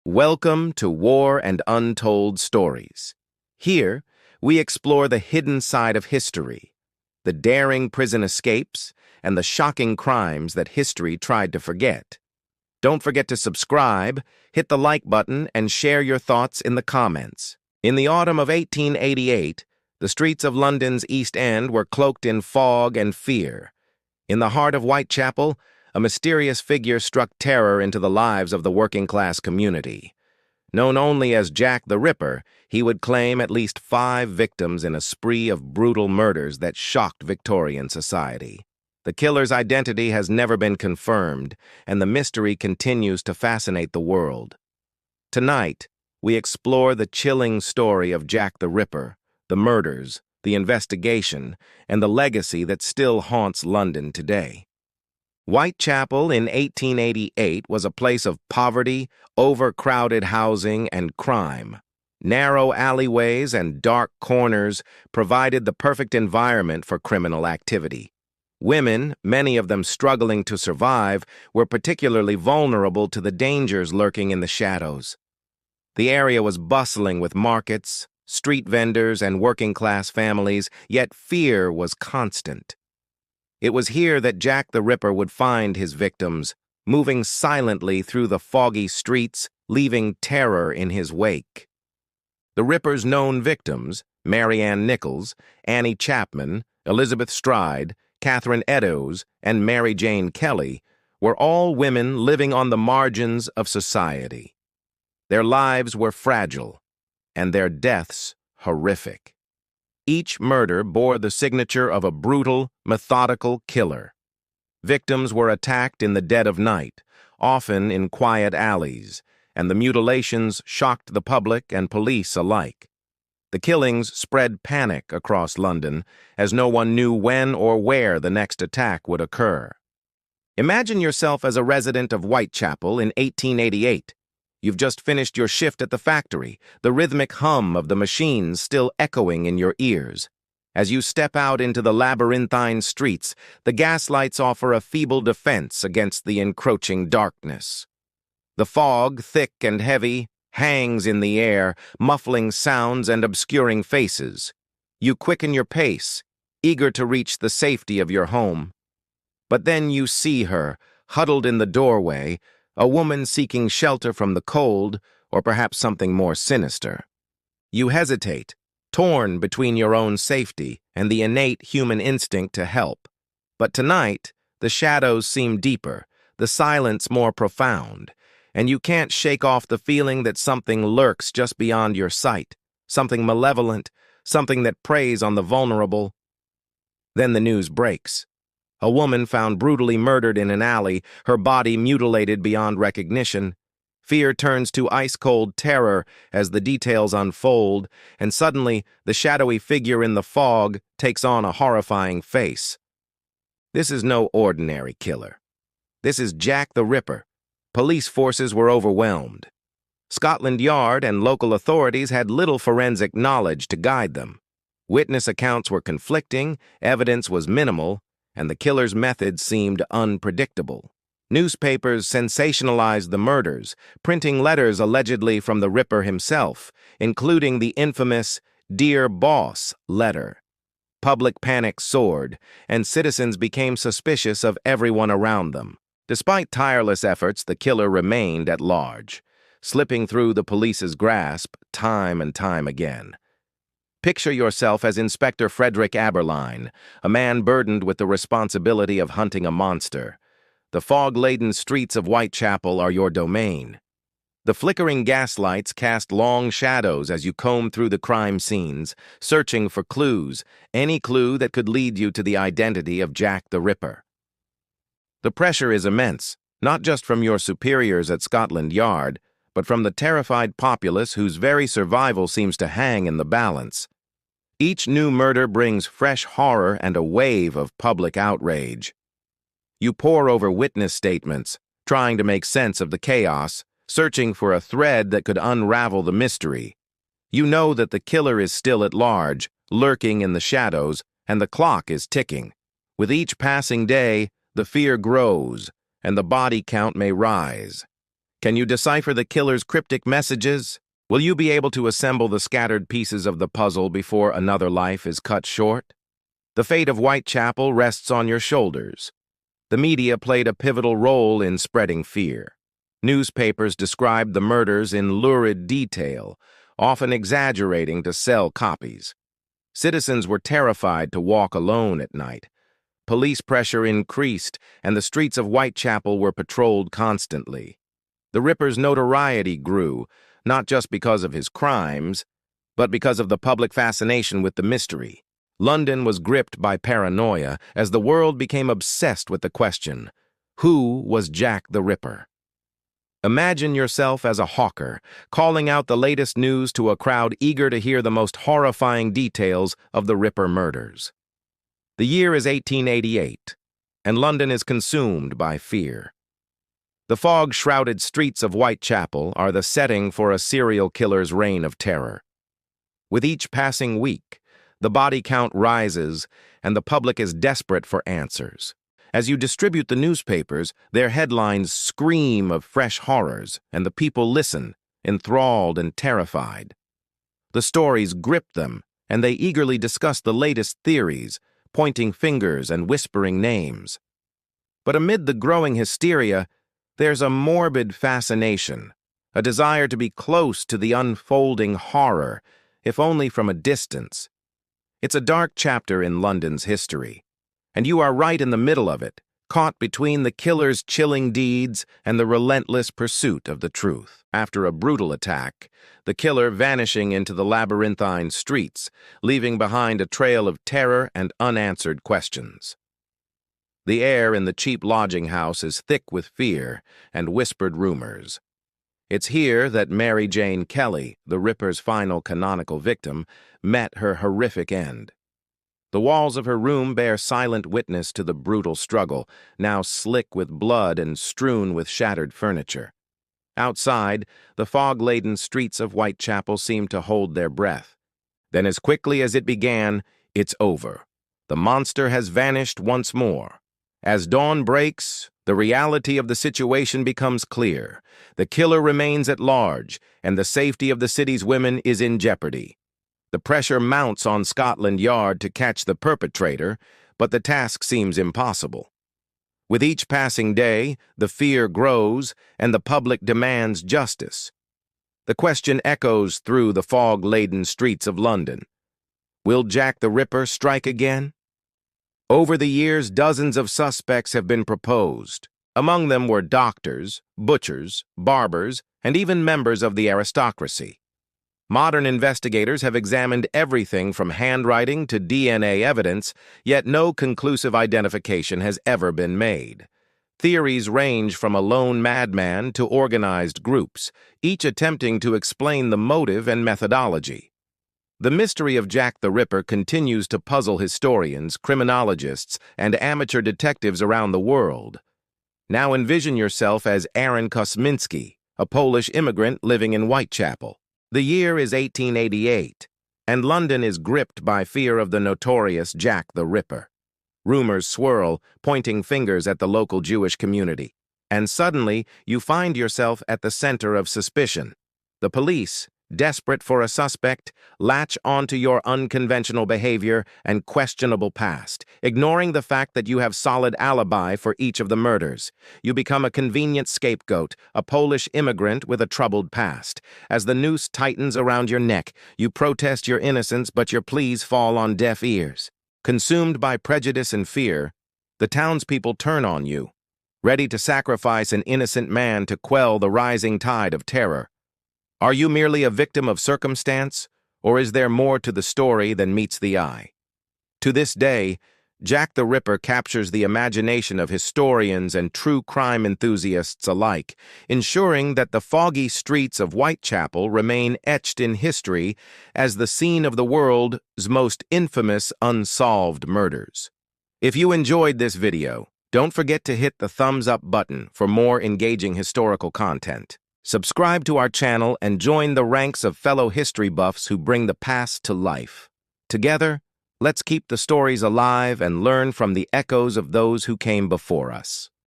Welcome to War and Untold Stories. Here, we explore the hidden side of history, the daring prison escapes, and the shocking crimes that history tried to forget. Don't forget to subscribe, hit the like button, and share your thoughts in the comments. In the autumn of 1888, the streets of London's East End were cloaked in fog and fear. In the heart of Whitechapel, a mysterious figure struck terror into the lives of the working-class community. Known only as Jack the Ripper, he would claim at least 5 victims in a spree of brutal murders that shocked Victorian society. The killer's identity has never been confirmed, and the mystery continues to fascinate the world. Tonight, we explore the chilling story of Jack the Ripper, the murders, the investigation, and the legacy that still haunts London today. Whitechapel in 1888 was a place of poverty, overcrowded housing, and crime. Narrow alleyways and dark corners provided the perfect environment for criminal activity. Women, many of them struggling to survive, were particularly vulnerable to the dangers lurking in the shadows. The area was bustling with markets, street vendors, and working-class families, yet fear was constant. It was here that Jack the Ripper would find his victims, moving silently through the foggy streets, leaving terror in his wake. The Ripper's known victims, Mary Ann Nichols, Annie Chapman, Elizabeth Stride, Catherine Eddowes, and Mary Jane Kelly, were all women living on the margins of society. Their lives were fragile, and their deaths horrific. Each murder bore the signature of a brutal, methodical killer. Victims were attacked in the dead of night, often in quiet alleys, and the mutilations shocked the public and police alike. The killings spread panic across London, as no one knew when or where the next attack would occur. Imagine yourself as a resident of Whitechapel in 1888. You've just finished your shift at the factory, the rhythmic hum of the machines still echoing in your ears. As you step out into the labyrinthine streets, the gaslights offer a feeble defense against the encroaching darkness. The fog, thick and heavy, hangs in the air, muffling sounds and obscuring faces. You quicken your pace, eager to reach the safety of your home. But then you see her, huddled in the doorway, a woman seeking shelter from the cold, or perhaps something more sinister. You hesitate, torn between your own safety and the innate human instinct to help. But tonight, the shadows seem deeper, the silence more profound, and you can't shake off the feeling that something lurks just beyond your sight, something malevolent, something that preys on the vulnerable. Then the news breaks. A woman found brutally murdered in an alley, her body mutilated beyond recognition. Fear turns to ice-cold terror as the details unfold, and suddenly the shadowy figure in the fog takes on a horrifying face. This is no ordinary killer. This is Jack the Ripper. Police forces were overwhelmed. Scotland Yard and local authorities had little forensic knowledge to guide them. Witness accounts were conflicting, evidence was minimal, and the killer's methods seemed unpredictable. Newspapers sensationalized the murders, printing letters allegedly from the Ripper himself, including the infamous "Dear Boss" letter. Public panic soared, and citizens became suspicious of everyone around them. Despite tireless efforts, the killer remained at large, slipping through the police's grasp time and time again. Picture yourself as Inspector Frederick Aberline, a man burdened with the responsibility of hunting a monster. The fog-laden streets of Whitechapel are your domain. The flickering gaslights cast long shadows as you comb through the crime scenes, searching for clues, any clue that could lead you to the identity of Jack the Ripper. The pressure is immense, not just from your superiors at Scotland Yard, but from the terrified populace whose very survival seems to hang in the balance. Each new murder brings fresh horror and a wave of public outrage. You pore over witness statements, trying to make sense of the chaos, searching for a thread that could unravel the mystery. You know that the killer is still at large, lurking in the shadows, and the clock is ticking. With each passing day, the fear grows, and the body count may rise. Can you decipher the killer's cryptic messages? Will you be able to assemble the scattered pieces of the puzzle before another life is cut short? The fate of Whitechapel rests on your shoulders. The media played a pivotal role in spreading fear. Newspapers described the murders in lurid detail, often exaggerating to sell copies. Citizens were terrified to walk alone at night. Police pressure increased, and the streets of Whitechapel were patrolled constantly. The Ripper's notoriety grew, not just because of his crimes, but because of the public fascination with the mystery. London was gripped by paranoia as the world became obsessed with the question, who was Jack the Ripper? Imagine yourself as a hawker, calling out the latest news to a crowd eager to hear the most horrifying details of the Ripper murders. The year is 1888, and London is consumed by fear. The fog-shrouded streets of Whitechapel are the setting for a serial killer's reign of terror. With each passing week, the body count rises, and the public is desperate for answers. As you distribute the newspapers, their headlines scream of fresh horrors, and the people listen, enthralled and terrified. The stories grip them, and they eagerly discuss the latest theories, pointing fingers and whispering names. But amid the growing hysteria, there's a morbid fascination, a desire to be close to the unfolding horror, if only from a distance. It's a dark chapter in London's history, and you are right in the middle of it, caught between the killer's chilling deeds and the relentless pursuit of the truth. After a brutal attack, the killer vanishing into the labyrinthine streets, leaving behind a trail of terror and unanswered questions. The air in the cheap lodging house is thick with fear and whispered rumors. It's here that Mary Jane Kelly, the Ripper's final canonical victim, met her horrific end. The walls of her room bear silent witness to the brutal struggle, now slick with blood and strewn with shattered furniture. Outside, the fog-laden streets of Whitechapel seem to hold their breath. Then as quickly as it began, it's over. The monster has vanished once more. As dawn breaks, the reality of the situation becomes clear. The killer remains at large, and the safety of the city's women is in jeopardy. The pressure mounts on Scotland Yard to catch the perpetrator, but the task seems impossible. With each passing day, the fear grows, and the public demands justice. The question echoes through the fog-laden streets of London. Will Jack the Ripper strike again? Over the years, dozens of suspects have been proposed. Among them were doctors, butchers, barbers, and even members of the aristocracy. Modern investigators have examined everything from handwriting to DNA evidence, yet no conclusive identification has ever been made. Theories range from a lone madman to organized groups, each attempting to explain the motive and methodology. The mystery of Jack the Ripper continues to puzzle historians, criminologists, and amateur detectives around the world. Now envision yourself as Aaron Kosminski, a Polish immigrant living in Whitechapel. The year is 1888, and London is gripped by fear of the notorious Jack the Ripper. Rumors swirl, pointing fingers at the local Jewish community. And suddenly, you find yourself at the center of suspicion. The police, desperate for a suspect, latch onto your unconventional behavior and questionable past, ignoring the fact that you have solid alibi for each of the murders. You become a convenient scapegoat, a Polish immigrant with a troubled past. As the noose tightens around your neck, you protest your innocence, but your pleas fall on deaf ears. Consumed by prejudice and fear, the townspeople turn on you, ready to sacrifice an innocent man to quell the rising tide of terror. Are you merely a victim of circumstance, or is there more to the story than meets the eye? To this day, Jack the Ripper captures the imagination of historians and true crime enthusiasts alike, ensuring that the foggy streets of Whitechapel remain etched in history as the scene of the world's most infamous unsolved murders. If you enjoyed this video, don't forget to hit the thumbs up button for more engaging historical content. Subscribe to our channel and join the ranks of fellow history buffs who bring the past to life. Together, let's keep the stories alive and learn from the echoes of those who came before us.